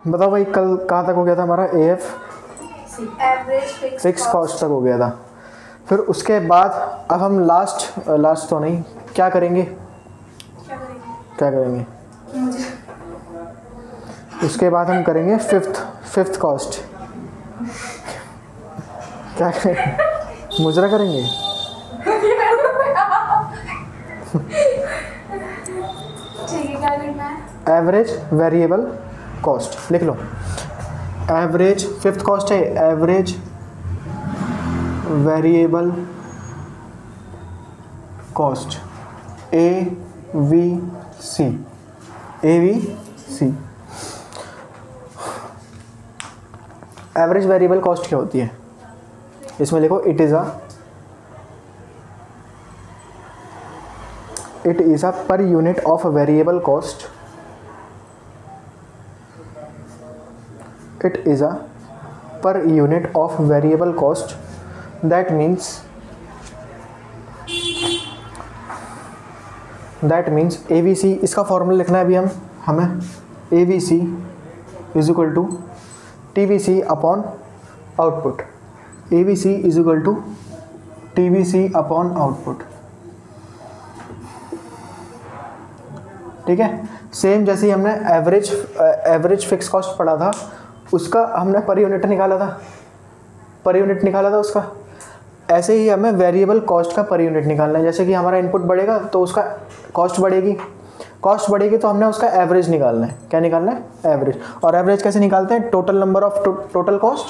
बताओ भाई, कल कहाँ तक हो गया था हमारा? एफ एवरेज फिक्स कॉस्ट तक हो गया था। फिर उसके बाद अब हम लास्ट तो नहीं, क्या करेंगे? क्या करेंगे? उसके बाद हम करेंगे फिफ्थ कॉस्ट। क्या करेंगे? मुजरा करेंगे। ठीक है, क्या करना है? एवरेज वेरिएबल कॉस्ट लिख लो। एवरेज फिफ्थ कॉस्ट है, average variable cost AVC। Average variable cost क्या होती है? इसमें लिखो it is a per unit of variable cost. It is a per unit of variable cost. That means AVC, इसका formula लिखना है अभी हमें AVC is equal to TVC upon output. AVC is equal to TVC upon output. ठीक है, same जैसे ही हमने average fix cost पढ़ा था, उसका हमने पर यूनिट निकाला था उसका। ऐसे ही हमें वेरिएबल कॉस्ट का पर यूनिट निकालना है। जैसे कि हमारा इनपुट बढ़ेगा तो उसका कॉस्ट बढ़ेगी तो हमने उसका एवरेज निकालना है। क्या निकालना है? एवरेज। और एवरेज कैसे निकालते हैं? Total number of total cost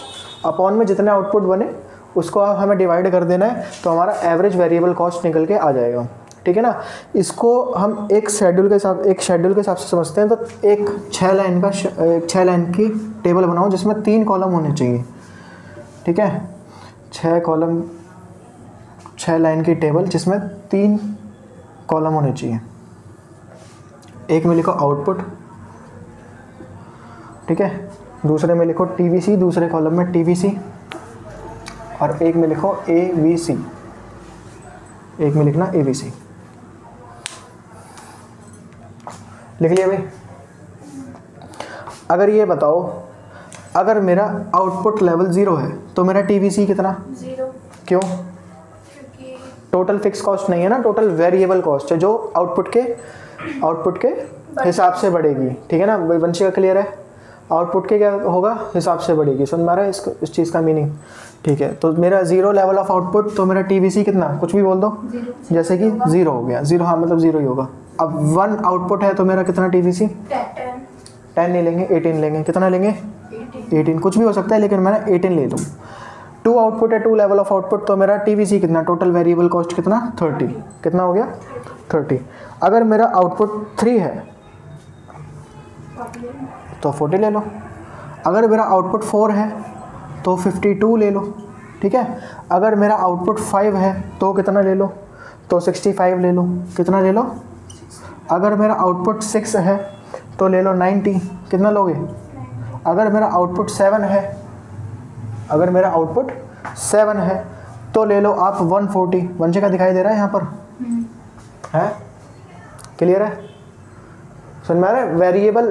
upon में जितने आउटपुट बने उसको हमें डिवाइड कर देना है, तो हमारा एवरेज वेरिएबल कॉस्ट निकल के आ जाएगा। ठीक है ना। इसको हम एक शेड्यूल के हिसाब से समझते हैं। तो एक 6 लाइन की टेबल बनाओ जिसमें 3 कॉलम होने चाहिए। ठीक है, 6 लाइन की टेबल जिसमें 3 कॉलम होने चाहिए। एक में लिखो आउटपुट, ठीक है, दूसरे में लिखो TVC, दूसरे कॉलम में TVC, और एक में लिखो AVC, एक में लिखना AVC। लिख लिया भाई? अगर ये बताओ, अगर मेरा आउटपुट लेवल 0 है तो मेरा TVC कितना? 0। क्यों? क्योंकि टोटल फिक्स कॉस्ट नहीं है ना, टोटल वेरिएबल कॉस्ट है जो आउटपुट के हिसाब से बढ़ेगी। ठीक है ना, वंशी का क्लियर है? आउटपुट के क्या होगा? हिसाब से बढ़ेगी। समझ में आ रहा है इस चीज़ का मीनिंग? ठीक है, तो मेरा 0 लेवल ऑफ आउटपुट, तो मेरा TVC कितना? कुछ भी बोल दो, जैसे कि 0 हो गया। 0, हाँ मतलब 0 ही होगा। अब 1 आउटपुट है तो मेरा कितना TVC? 10 नहीं लेंगे, 18 लेंगे। कितना लेंगे? 18। कुछ भी हो सकता है लेकिन मैंने 18 ले लूँ। 2 आउटपुट है, 2 लेवल ऑफ आउटपुट, तो मेरा TVC कितना? टोटल वेरिएबल कॉस्ट कितना? 30। कितना हो गया? 30। अगर मेरा आउटपुट 3 है तो 40 ले लो। अगर मेरा आउटपुट 4 है तो 52 ले लो। ठीक है, अगर मेरा आउटपुट 5 है तो कितना ले लो? तो 65 ले लो। कितना ले लो? अगर मेरा आउटपुट 6 है तो ले लो 90। कितना लोगे? अगर मेरा आउटपुट 7 है तो ले लो आप 140। वंशे का दिखाई दे रहा है यहाँ पर? है? क्लियर है? सुन में आ रहा है? वेरिएबल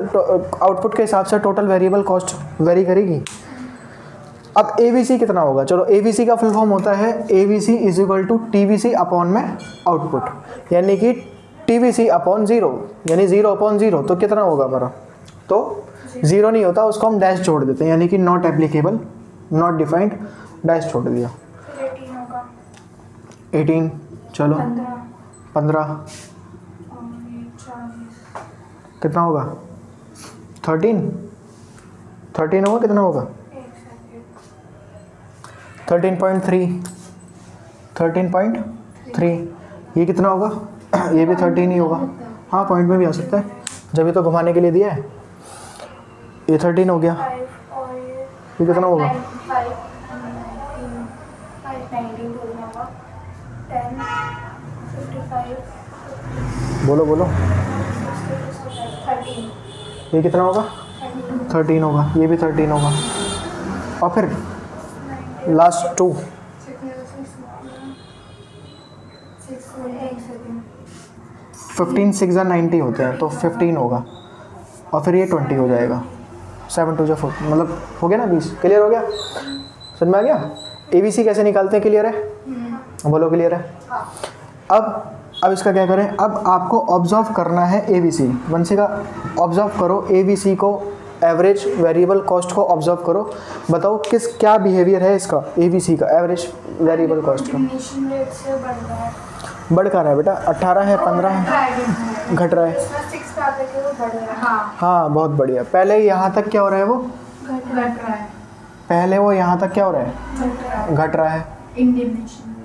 आउटपुट के हिसाब से टोटल वेरिएबल कॉस्ट वेरी करेगी। अब AVC कितना होगा? चलो, AVC का फुल फॉर्म होता है AVC is equal to TVC upon में आउटपुट, यानी कि TVC अपॉन 0, यानी 0 अपॉन 0। तो कितना होगा हमारा? तो 0 नहीं होता, उसको हम डैश छोड़ देते हैं, यानी कि not applicable, not defined, dash छोड़ दिया। 18, चलो 15, कितना होगा? 13 होगा। कितना होगा? 13.3। ये कितना होगा? ये भी 13 ही होगा। हाँ, पॉइंट में भी आ सकता है, जब ये तो घुमाने के लिए दिया है। ये 13 हो गया। ये कितना होगा? बोलो। ये कितना होगा? 13 होगा। ये भी 13 होगा। और फिर लास्ट 2, 15 6 90 होते हैं, तो 15 होगा। और फिर ये 20 हो जाएगा। 7 2 40, मतलब हो गया ना 20। क्लियर हो गया, समझ में आ गया। ABC कैसे निकालते हैं, क्लियर है, बोलो क्लियर है। अब इसका क्या करें, अब आपको ऑब्जर्व करना है ABC। वंशिका ऑब्जर्व करो ABC को, एवरेज वेरिएबल कॉस्ट को ऑब्जर्व करो, बताओ किस क्या बिहेवियर है इसका, ABC का एवरेज वेरिएबल कॉस्ट का। डिमिनिशिंग रेट से बढ़ रहा है, बढ़ कहाँ रहा है बेटा, 18 है, 15 है, घट रहा है। इसमें 6 पे आकर के वो बढ़ रहा है। हाँ बहुत बढ़िया। पहले यहाँ तक क्या हो रहा है, वो घट रहा है, पहले वो यहाँ तक क्या हो रहा है, घट रहा है, इन डिमिनिशिंग रेट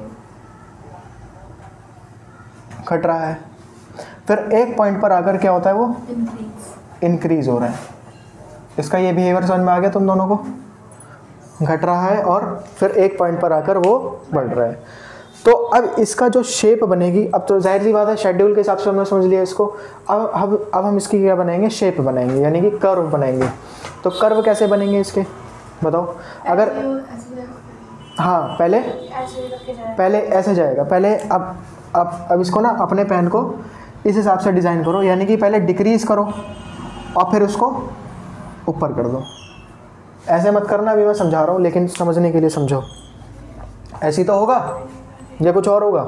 घट रहा है। फिर एक पॉइंट पर आकर क्या होता है, वो इंक्रीज हो रहा है। इसका ये बिहेवियर समझ में आ गया तुम दोनों को, घट रहा है और फिर एक पॉइंट पर आकर वो बढ़ रहा है। तो अब इसका जो शेप बनेगी, अब तो जाहिर सी बात है शेड्यूल के हिसाब से हमने समझ लिया इसको। अब हम इसकी क्या बनाएंगे, शेप बनाएंगे, यानी कि कर्व बनाएंगे। तो कर्व कैसे बनेंगे इसके, बताओ। अगर हाँ पहले ऐसे जाएगा, पहले अब इसको ना अपने पेन को इस हिसाब से डिज़ाइन करो, यानी कि पहले डिक्रीज़ करो और फिर उसको ऊपर कर दो। ऐसे मत करना, अभी मैं समझा रहा हूँ लेकिन समझने के लिए समझो। ऐसी तो होगा या कुछ और होगा,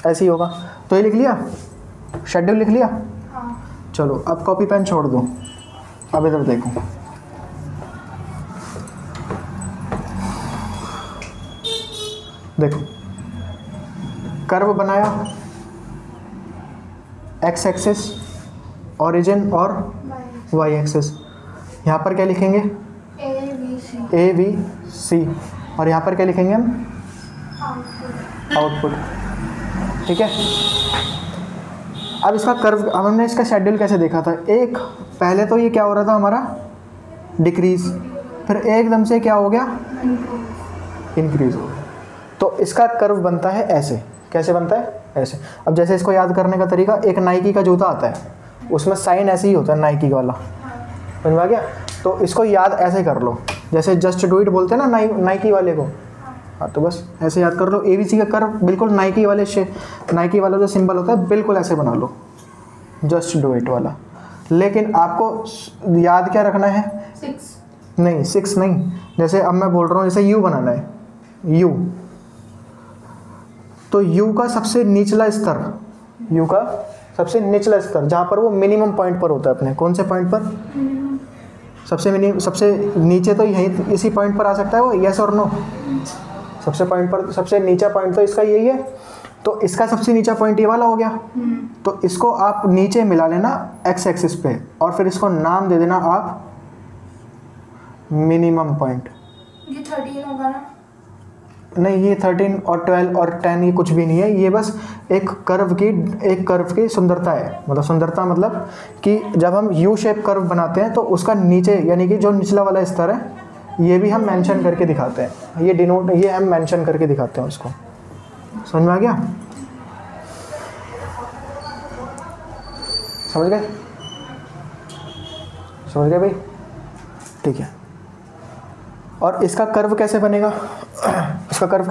ऐसे ही होगा। तो ये लिख लिया, शेड्यूल लिख लिया। चलो अब कॉपी पेन छोड़ दो, अब इधर देखो। देखो कर्व बनाया, एक्स एक्सिस ओरिजिन और वाई एक्सिस। यहाँ पर क्या लिखेंगे, ABC, और यहाँ पर क्या लिखेंगे हम, आउटपुट। ठीक है। अब इसका कर्व, अब हमने इसका शेड्यूल कैसे देखा था, एक पहले तो ये क्या हो रहा था हमारा, डिक्रीज, फिर एकदम से क्या हो गया, इंक्रीज हो गया। तो इसका कर्व बनता है ऐसे, कैसे बनता है, ऐसे। अब जैसे इसको याद करने का तरीका, एक नाइकी का जूता आता है, उसमें साइन ऐसे ही होता है नाइकी वाला, समझ में आ गया। तो इसको याद ऐसे कर लो, जैसे जस्ट डू इट बोलते हैं ना नाइकी वाले को। हाँ तो बस ऐसे याद कर लो। ABC का कर्व बिल्कुल नाइकी वाला जो सिंबल होता है बिल्कुल ऐसे बना लो, जस्ट डू इट वाला। लेकिन आपको याद क्या रखना है, 6 नहीं। जैसे अब मैं बोल रहा हूँ, जैसे U बनाना है, U, तो U का सबसे निचला स्तर, जहाँ पर वो मिनिमम पॉइंट पर होता है अपने, कौन से पॉइंट पर, सबसे नीचे तो यहीं इसी पॉइंट पर आ सकता है वो, यस और नो। सबसे नीचा पॉइंट तो इसका यही है, तो इसका सबसे नीचा पॉइंट ये वाला हो गया। तो इसको आप नीचे मिला लेना एक्स एक्सिस पे, और फिर इसको नाम दे देना आप मिनिमम पॉइंट। ये 13 होगा ना, नहीं ये 13 और 12 और 10 ये कुछ भी नहीं है, ये बस एक कर्व की सुंदरता है। मतलब सुंदरता मतलब कि जब हम यू शेप कर्व बनाते हैं तो उसका नीचे, यानी कि जो निचला वाला स्तर है, ये भी हम मेंशन करके दिखाते हैं, ये हम मेंशन करके दिखाते हैं उसको। समझ में आ गया, समझ गए भाई, ठीक है। और इसका कर्व कैसे बनेगा, इसका कर्व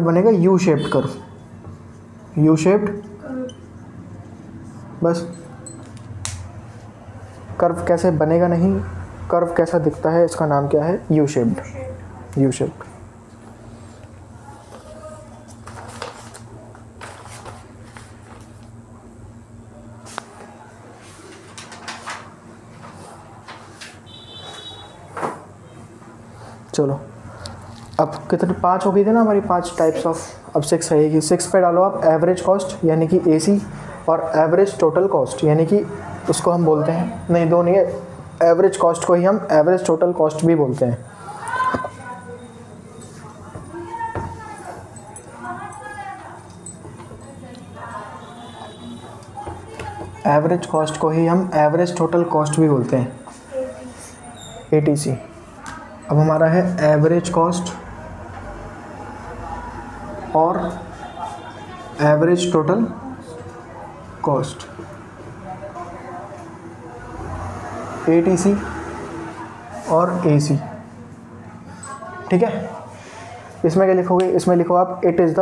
बनेगा यू शेप्ड कर्व, बस। कर्व कैसे बनेगा नहीं, कर्व कैसा दिखता है, इसका नाम क्या है, यू शेप्ड। चलो अब कितने, 5 हो गई थी ना हमारी, 5 टाइप्स ऑफ। अब 6 रहेगी। 6 पे डालो आप एवरेज कॉस्ट यानी कि AC, और एवरेज टोटल कॉस्ट यानी कि उसको हम बोलते हैं, नहीं दो नहीं है, एवरेज कॉस्ट को ही हम एवरेज टोटल कॉस्ट भी बोलते हैं। एवरेज कॉस्ट को ही हम एवरेज टोटल कॉस्ट भी बोलते हैं, ATC। अब हमारा है एवरेज कॉस्ट और एवरेज टोटल कॉस्ट, ATC और AC। ठीक है। इसमें क्या लिखोगे, इसमें लिखो आप it is the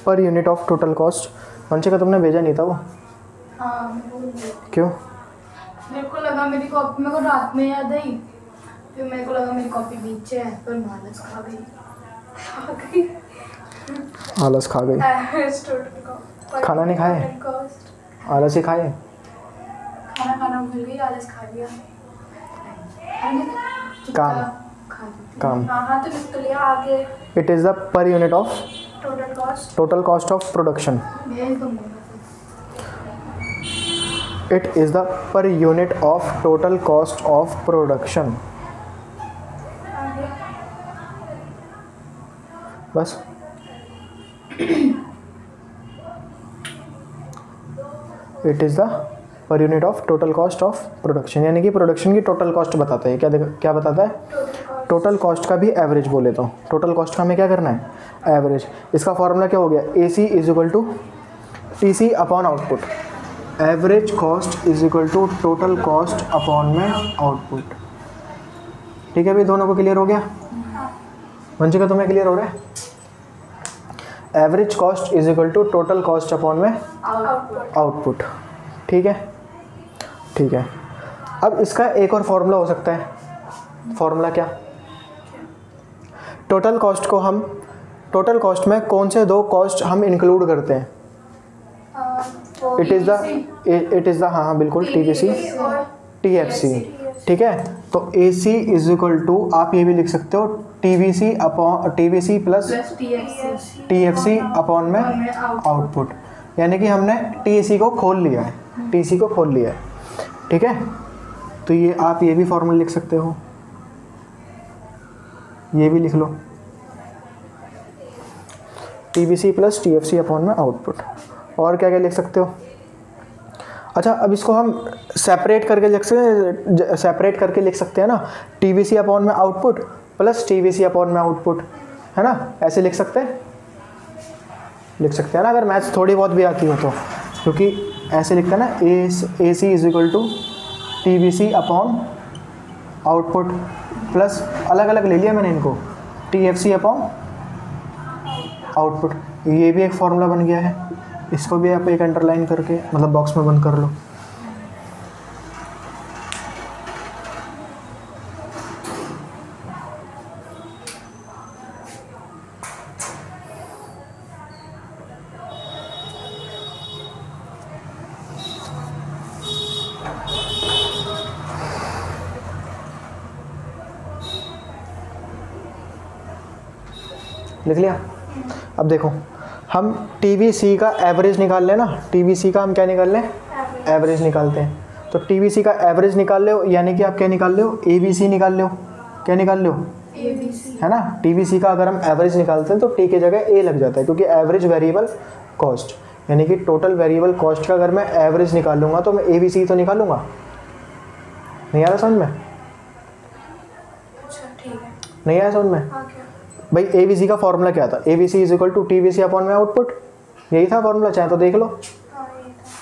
per unit of total cost. Vanshika तुमने भेजा नहीं था वो, क्यों? हाँ मेरी कॉपी मेरे को रात में याद आई, फिर मेरे को लगा मेरी कॉपी पीछे है, पर मालस खा गई। आलस खा गई। खाना नहीं खाए? आलस ही खाए। खाना भूल गई, आलस खा लिया। काम काम हाँ तो लिख तो लिया आगे। It is the per unit of total cost of production. ये तो it is the per unit of total cost of production. आगे बस it is the per unit of total cost of production, यानी कि प्रोडक्शन की total cost बताता है। क्या बताता है? टोटल कॉस्ट का भी एवरेज बोले तो टोटल कॉस्ट का हमें क्या करना है? एवरेज। इसका फॉर्मूला क्या हो गया? AC is equal to TC upon output. Average cost is equal to total cost upon में आउटपुट। ठीक है भाई, दोनों को क्लियर हो गया? वंशिका तुम्हें क्लियर हो रहा है? Average cost is equal to total cost upon में आउटपुट। ठीक है, ठीक है। अब इसका एक और फॉर्मूला हो सकता है। फॉर्मूला क्या? टोटल कॉस्ट को हम टोटल कॉस्ट में कौन से दो कॉस्ट हम इंक्लूड करते हैं? इट इज़ द हाँ बिल्कुल TVC TFC। ठीक है, तो AC इज इक्वल टू आप ये भी लिख सकते हो TVC प्लस TFC अपॉन में आउटपुट, यानी कि हमने TC को खोल लिया है, TC को खोल लिया है। ठीक है, तो ये आप ये भी फॉर्मूला लिख सकते हो, ये भी लिख लो TVC प्लस TFC अपॉन में आउटपुट। और क्या क्या लिख सकते हो? अच्छा, अब इसको हम सेपरेट करके लिख सकते हैं ना, TVC अपॉन में आउटपुट प्लस TVC अपॉन में आउटपुट, है ना? ऐसे लिख सकते हैं ना, अगर मैथ्स थोड़ी बहुत भी आती हो तो, क्योंकि ऐसे लिखते हैं ना AC is equal to TVC upon output plus अलग अलग ले लिया मैंने इनको TFC अपॉन आउटपुट। ये भी एक फॉर्मूला बन गया है, इसको भी आप एक अंडरलाइन करके मतलब बॉक्स में बंद कर लो। लिख लिया? अब देखो, हम TVC का एवरेज निकाल लें ना, TVC का हम क्या निकाल लें? एवरेज निकालते हैं। तो TVC का एवरेज निकाल लो, यानी कि आप क्या निकाल लो? ABC निकाल लो। क्या निकाल लो? ABC है ना? TVC का अगर हम एवरेज निकालते हैं तो T की जगह A लग जाता है, क्योंकि एवरेज वेरिएबल कॉस्ट, यानी कि टोटल वेरिएबल कॉस्ट का अगर मैं एवरेज निकालूंगा तो मैं ABC तो निकालूंगा। नहीं आ रहा समझ में? अच्छा ठीक है, नहीं आया समझ में? आगे भाई ABC का फॉर्मूला क्या था? ABC is equal to TVC upon में आउटपुट, यही था फॉर्मूला, चाहे तो देख लो। हाँ ये था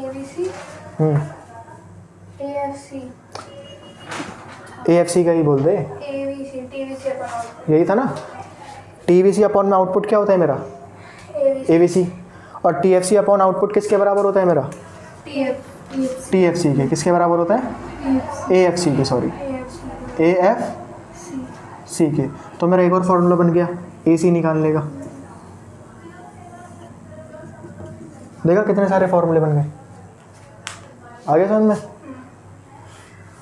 ABC AFC का ही बोल दे, TVC अपॉन यही था ना। TVC अपॉन में आउटपुट क्या होता है मेरा? ABC। और TFC अपॉन आउटपुट किसके बराबर होता है मेरा? TFC के। किसके बराबर होता है? AFC के, सॉरी AFC के। तो मेरा एक और फॉर्मूला बन गया AC निकालने का। देखा कितने सारे फॉर्मूले बन गए? आगे समझ में?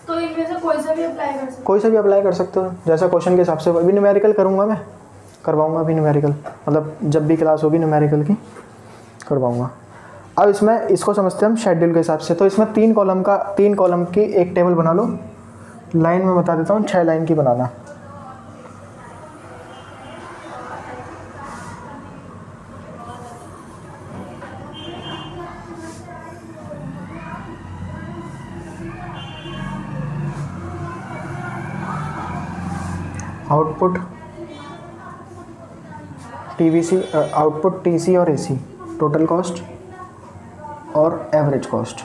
तो इनमें से कोई सा भी अप्लाई कर सकते? कोई सा भी अप्लाई कर सकते हो, जैसा क्वेश्चन के हिसाब से। अभी न्यूमेरिकल करूँगा मैं, करवाऊँगा अभी न्यूमेरिकल, मतलब जब भी क्लास होगी न्यूमेरिकल की करवाऊँगा। अब इसमें इसको समझते हैं हम शेड्यूल के हिसाब से। तो इसमें 3 कॉलम की एक टेबल बना लो। लाइन में बता देता हूँ, 6 लाइन की बनाना। आउटपुट TVC, आउटपुट TC और AC, टोटल कॉस्ट और एवरेज कॉस्ट।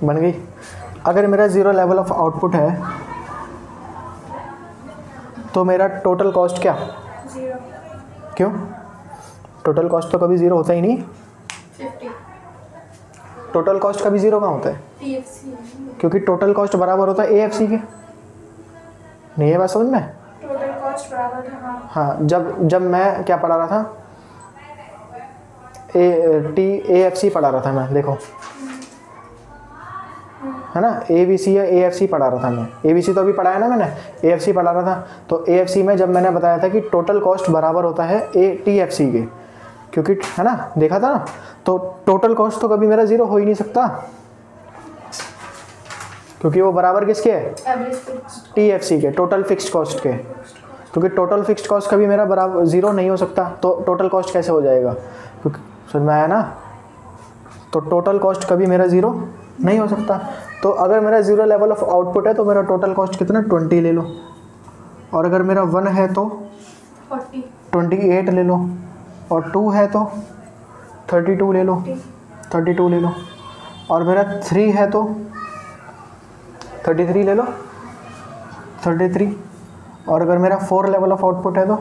बन गई। अगर मेरा 0 लेवल ऑफ आउटपुट है, तो मेरा टोटल कॉस्ट क्या? 0 क्यों? टोटल कॉस्ट तो कभी ज़ीरो होता ही नहीं। 50 टोटल कॉस्ट कभी ज़ीरो कहाँ होता है? TFC क्योंकि टोटल कॉस्ट बराबर होता है AFC के। नहीं है बात समझ में? टोटल कॉस्ट बराबर था। हाँ हाँ, जब मैं क्या पढ़ा रहा था, AFC पढ़ा रहा था मैं, देखो है ना, ABC या AFC पढ़ा रहा था मैं। ABC तो अभी पढ़ाया ना मैंने, AFC पढ़ा रहा था। तो AFC में जब मैंने बताया था कि टोटल कॉस्ट बराबर होता है TFC के, क्योंकि है ना, देखा था ना, तो टोटल कॉस्ट तो कभी मेरा ज़ीरो हो ही नहीं सकता, क्योंकि वो बराबर किसके है? एवरेज फिक्स्ड TFC के, टोटल फिक्स्ड कॉस्ट के। क्योंकि टोटल फिक्स्ड कॉस्ट कभी मेरा बराबर ज़ीरो नहीं हो सकता, तो टोटल कॉस्ट कैसे हो जाएगा? क्योंकि समझ में आया ना, तो टोटल कॉस्ट कभी मेरा ज़ीरो नहीं हो सकता। तो अगर मेरा ज़ीरो लेवल ऑफ आउटपुट है तो मेरा टोटल कॉस्ट कितना? 20 ले लो। और अगर मेरा 1 है तो 28 ले लो, और 2 है तो 32 ले लो, 32 ले लो, और मेरा 3 है तो 33 ले लो, 33, और अगर मेरा 4 लेवल ऑफ आउटपुट है तो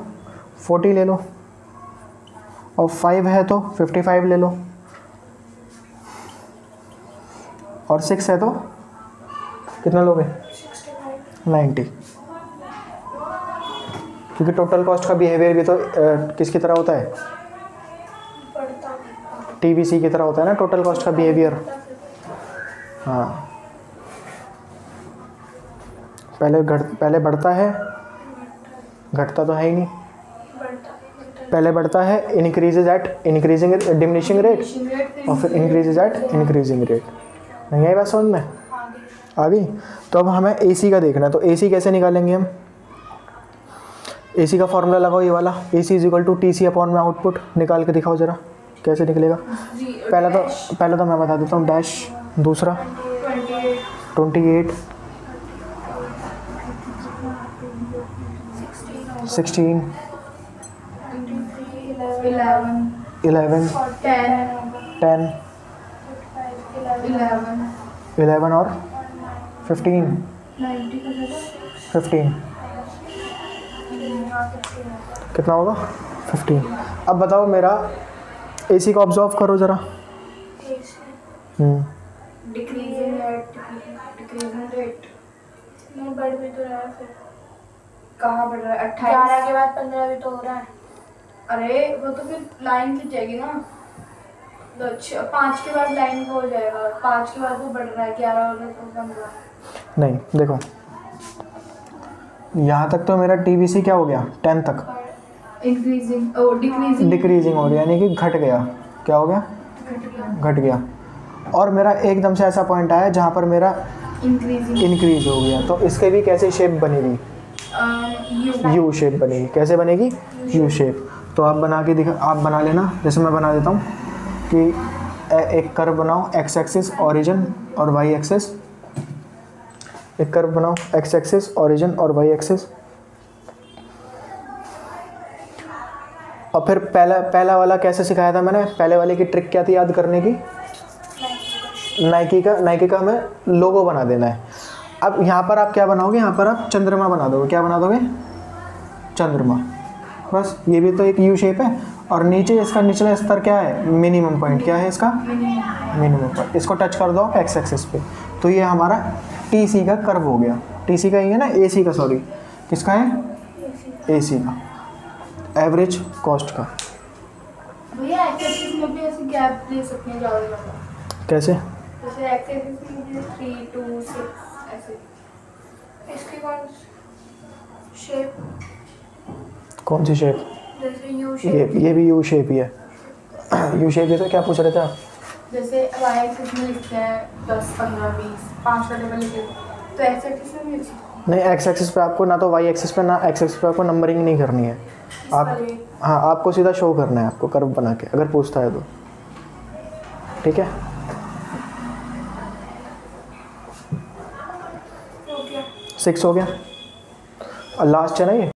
40 ले लो, और 5 है तो 55 ले लो, और 6 है तो कितना लोगे? 90। क्योंकि टोटल कॉस्ट का बिहेवियर भी तो किसकी तरह होता है? TBC की तरह होता है ना टोटल कॉस्ट का बिहेवियर। हाँ, पहले बढ़ता है, घटता तो है ही नहीं। पहले बढ़ता है increases at increasing diminishing rate, और फिर इंक्रीजेज एट इंक्रीजिंग रेट। नहीं आई बात समझ में? आ गई? तो अब हमें AC का देखना है। तो AC कैसे निकालेंगे हम? AC का फॉर्मूला लगाओ, ये वाला, AC = TC अपॉन में आउटपुट। निकाल के दिखाओ ज़रा कैसे निकलेगा। पहले तो मैं बता देता हूँ, डैश, दूसरा 28, 16, 11, 10, 11 और 15, 15 कितना होगा? 15। अब बताओ मेरा AC को ऑब्जर्व करो ज़रा। डिक्रीजिंग रेट नहीं बढ़ भी तो रहा है। फिर कहाँ बढ़ रहा है? 28 के बाद 15 भी तो हो रहा है। अरे वो तो फिर लाइन की जाएगी ना, तो 5 के बाद लाइन का हो जाएगा, 5 के बाद वो बढ़ रहा है, 11 हो गया तो कम हुआ। नहीं, देखो यहाँ तक तो मेरा TBC क्या हो गया? 10 तक डिक्रीजिंग हो रही है, यानी कि घट गया। क्या हो गया? घट गया। और मेरा एकदम से ऐसा पॉइंट आया जहाँ पर मेरा इंक्रीज हो गया। तो इसके भी कैसे शेप बनेगी? U शेप बनेगी। कैसे बनेगी? U shape. तो आप बना के दिखा, आप बना लेना। जैसे मैं बना देता हूँ कि एक कर्व बनाओ, x एक्सिस ओरिजिन और y एक्सिस। एक कर्व बनाओ, x एक्सिस ओरिजिन और y एक्सिस। और फिर पहला वाला कैसे सिखाया था मैंने? पहले वाले की ट्रिक क्या थी याद करने की? नाइकी का हमें लोगो बना देना है। अब यहाँ पर आप क्या बनाओगे? यहाँ पर आप चंद्रमा बना दोगे। क्या बना दोगे? चंद्रमा। बस, ये भी तो एक यू शेप है। और नीचे इसका निचला स्तर क्या है? Minimum point. क्या है इसका? Minimum point. इसको टच कर दो एक्स एक्सिस पे, तो ये हमारा TC का कर्व हो गया। TC का ही है ना, AC का, सॉरी, किसका है? AC का, एवरेज कॉस्ट का। भैया एक्स एक्सिस में भी ऐसे गैप ले सकते हैं ज़्यादा। कैसे? जैसे एक्स एक्सिस में 3 2 6 ऐसे। इसकी कौन सी शेप? जैसे यू शेप। ये भी यू शेप ही है। यू शेप ही तो। क्या पूछ रहे थे आप? जैसे y एक्सिस में लिखते हैं 10 15 20 5 का टेबल लिखते हैं, तो एक्स एक्सिस में भी लिख सकते हैं। नहीं, एक्स एक्सिस पे आपको ना तो y एक्सिस पे ना एक्स एक्सिस पे आपको नंबरिंग नहीं करनी है। आप, हाँ, आपको सीधा शो करना है, आपको कर्व बना के, अगर पूछता है तो। ठीक है, 6 हो गया। और लास्ट है ना ये।